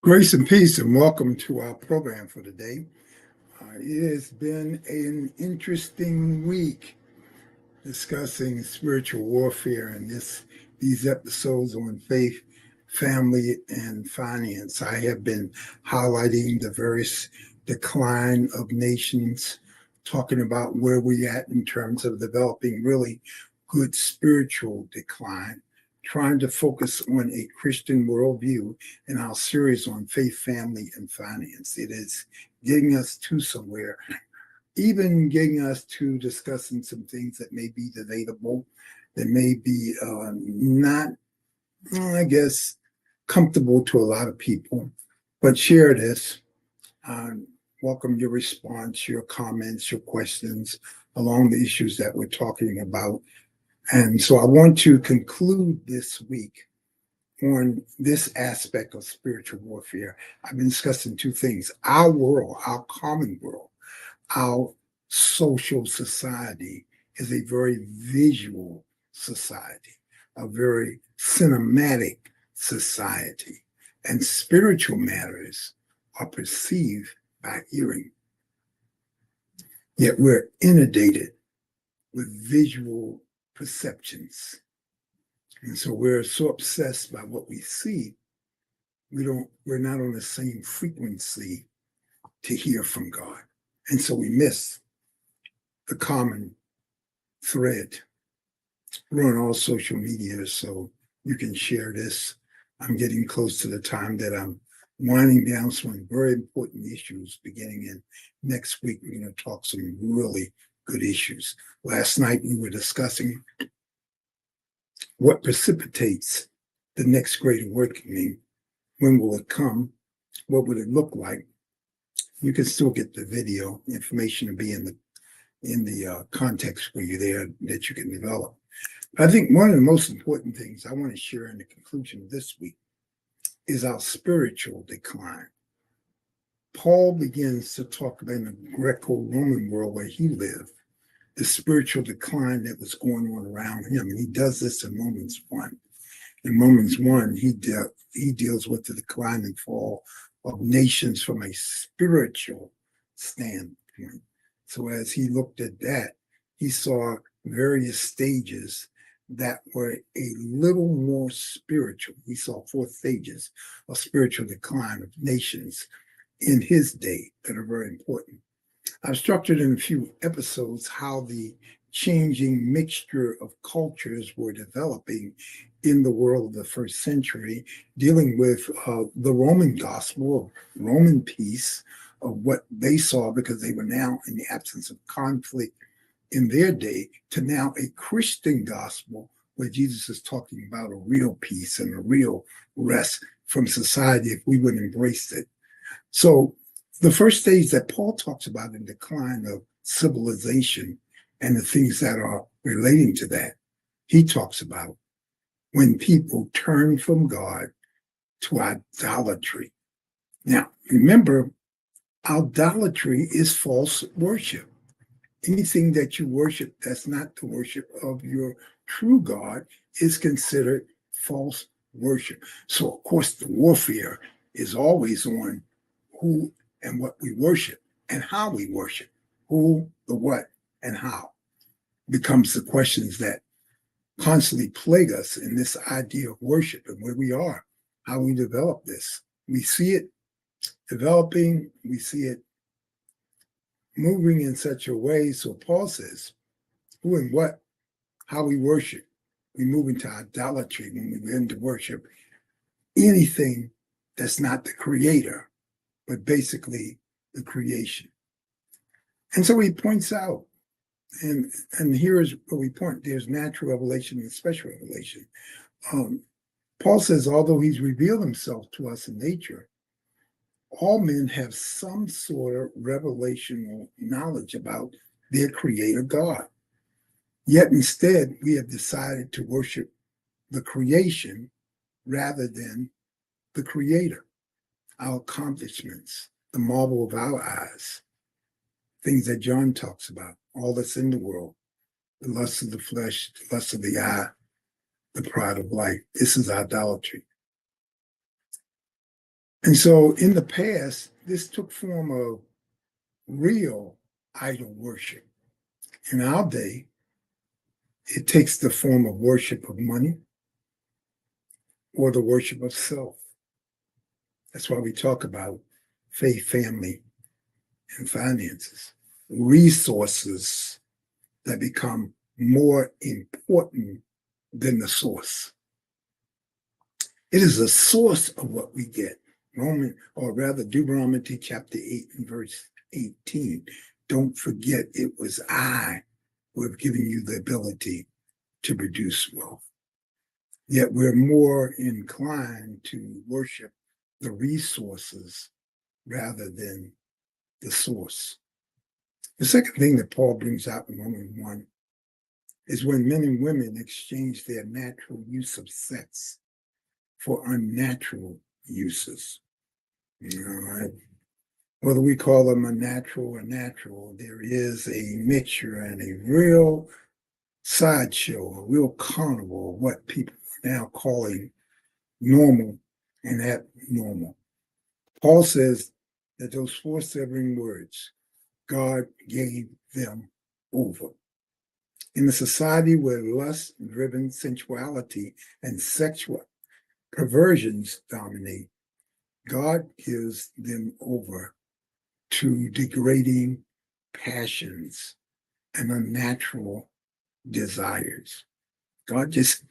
Grace and peace, and welcome to our program for today. It has been an interesting week discussing spiritual warfare and these episodes on faith, family, and finance. I have been highlighting the various decline of nations, talking about where we're at in terms of developing really good spiritual decline, trying to focus on a Christian worldview in our series on faith, family, and finance. It is getting us to somewhere, even getting us to discussing some things that may be debatable, that may be not, I guess, comfortable to a lot of people. But share this. Welcome your response, your comments, your questions along the issues that we're talking about. And so I want to conclude this week on this aspect of spiritual warfare. I've been discussing two things: our world, our common world, our social society is a very visual society, a very cinematic society, and spiritual matters are perceived by hearing. Yet we're inundated with visual perceptions. And so we're so obsessed by what we see, we're not on the same frequency to hear from God. And so we miss the common thread. We're on all social media, so you can share this. I'm getting close to the time that I'm winding down some very important issues beginning in next week. We're going to talk some really good issues. Last night we were discussing what precipitates the next great awakening. When will it come? What would it look like? You can still get the video information to be in the context for you there that you can develop. I think one of the most important things I want to share in the conclusion of this week is our spiritual decline. Paul begins to talk about in the Greco-Roman world where he lived, the spiritual decline that was going on around him. And he does this in Romans 1. In Romans 1, he deals with the decline and fall of nations from a spiritual standpoint. So as he looked at that, he saw various stages that were a little more spiritual. He saw 4 stages of spiritual decline of nations in his day that are very important. I've structured in a few episodes how the changing mixture of cultures were developing in the world of the first century, dealing with the Roman gospel, Roman peace, of what they saw because they were now in the absence of conflict in their day, to now a Christian gospel where Jesus is talking about a real peace and a real rest from society if we would embrace it. So the first stage that Paul talks about in decline of civilization and the things that are relating to that, he talks about when people turn from God to idolatry. Now, remember, idolatry is false worship. Anything that you worship that's not the worship of your true God is considered false worship. So, of course, the warfare is always on who and what we worship and how we worship. Who, the what, and how becomes the questions that constantly plague us in this idea of worship and where we are, how we develop this. We see it developing, we see it moving in such a way. So Paul says, who and what, how we worship. We move into idolatry when we begin to worship anything that's not the creator, but basically the creation. And so he points out, and here's where we point, there's natural revelation and special revelation. Paul says, although he's revealed himself to us in nature, all men have some sort of revelational knowledge about their creator God. Yet instead, we have decided to worship the creation rather than the creator, our accomplishments, the marvel of our eyes, things that John talks about, all that's in the world, the lust of the flesh, the lust of the eye, the pride of life. This is idolatry. And so in the past, this took form of real idol worship. In our day, it takes the form of worship of money or the worship of self. That's why we talk about faith, family, and finances, resources that become more important than the source. It is the source of what we get. Deuteronomy chapter 8 and verse 18. Don't forget it was I who have given you the ability to produce wealth. Yet we're more inclined to worship the resources rather than the source. The second thing that Paul brings out in Romans 1 is when men and women exchange their natural use of sex for unnatural uses. Whether we call them unnatural or natural, there is a mixture and a real sideshow, a real carnival of what people are now calling normal and abnormal. Paul says that those four severing words, God gave them over. In a society where lust-driven sensuality and sexual perversions dominate, God gives them over to degrading passions and unnatural desires. God just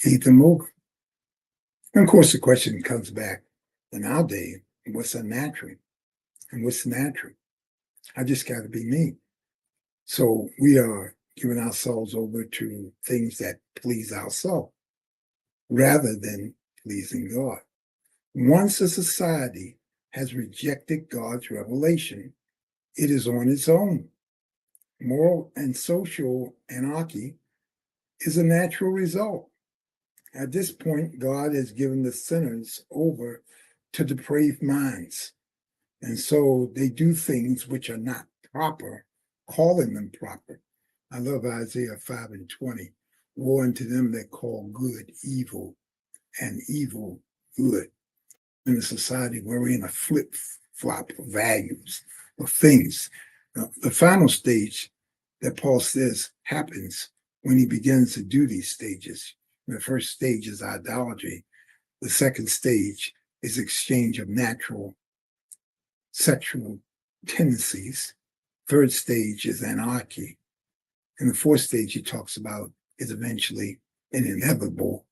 gave them over. And of course, the question comes back in our day, what's unnatural and what's natural? I just got to be me. So we are giving ourselves over to things that please ourselves rather than pleasing God. Once a society has rejected God's revelation, it is on its own. Moral and social anarchy is a natural result. At this point, God has given the sinners over to depraved minds. And so they do things which are not proper, calling them proper. I love Isaiah 5 and 20. Woe unto them that call good evil and evil good. In a society where we're in a flip-flop of values, of things. The final stage that Paul says happens when he begins to do these stages. The first stage is idolatry. The second stage is exchange of natural sexual tendencies. Third stage is anarchy. And the fourth stage he talks about is eventually and inevitable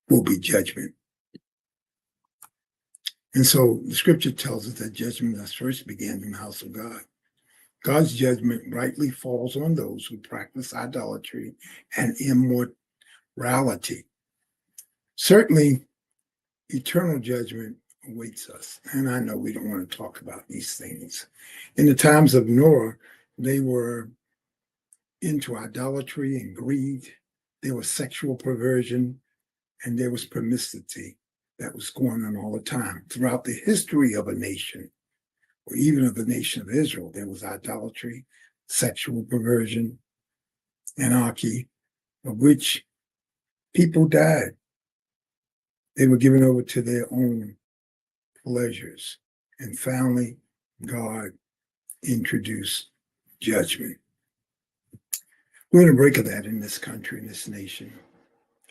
will be judgment. And so the scripture tells us that judgment must first begin in the house of God. God's judgment rightly falls on those who practice idolatry and immorality. Certainly, eternal judgment awaits us. And I know we don't want to talk about these things. In the times of Noah, they were into idolatry and greed. There was sexual perversion, and there was promiscuity that was going on all the time. Throughout the history of a nation, or even of the nation of Israel, there was idolatry, sexual perversion, anarchy, of which people died. They were given over to their own pleasures. And finally, God introduced judgment. We're in a break of that in this country, in this nation.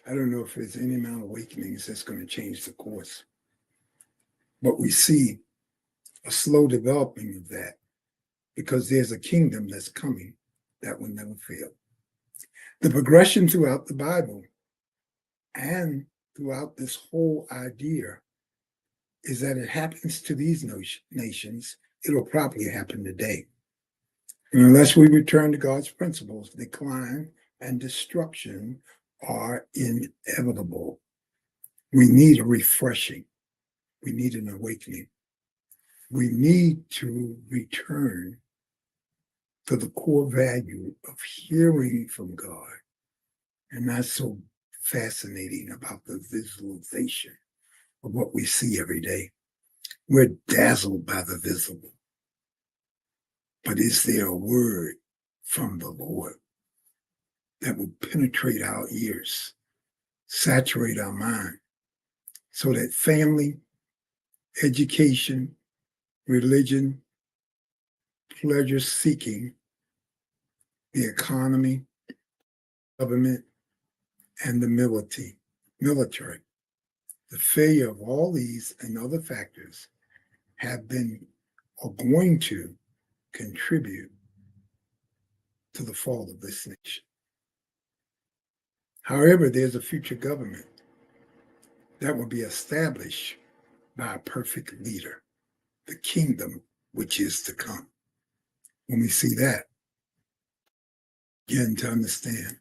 I don't know if there's any amount of awakenings that's going to change the course. But we see a slow developing of that because there's a kingdom that's coming that will never fail. The progression throughout the Bible and throughout this whole idea is that it happens to these nations, it'll probably happen today. And unless we return to God's principles, decline and destruction are inevitable. We need a refreshing. We need an awakening. We need to return to the core value of hearing from God and not so fascinating about the visualization of what we see every day. We're dazzled by the visible. But is there a word from the Lord that will penetrate our ears, saturate our mind, so that family education, religion, pleasure seeking, the economy, government, and the military. The failure of all these and other factors have been or going to contribute to the fall of this nation. However, there's a future government that will be established by a perfect leader, the kingdom which is to come. When we see that, begin to understand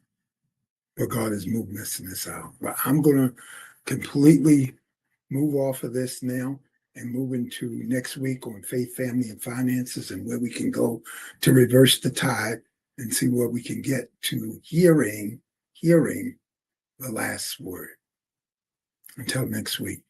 where God is moving us in this hour. But I'm going to completely move off of this now and move into next week on faith, family, and finances, and where we can go to reverse the tide and see where we can get to hearing the last word. Until next week.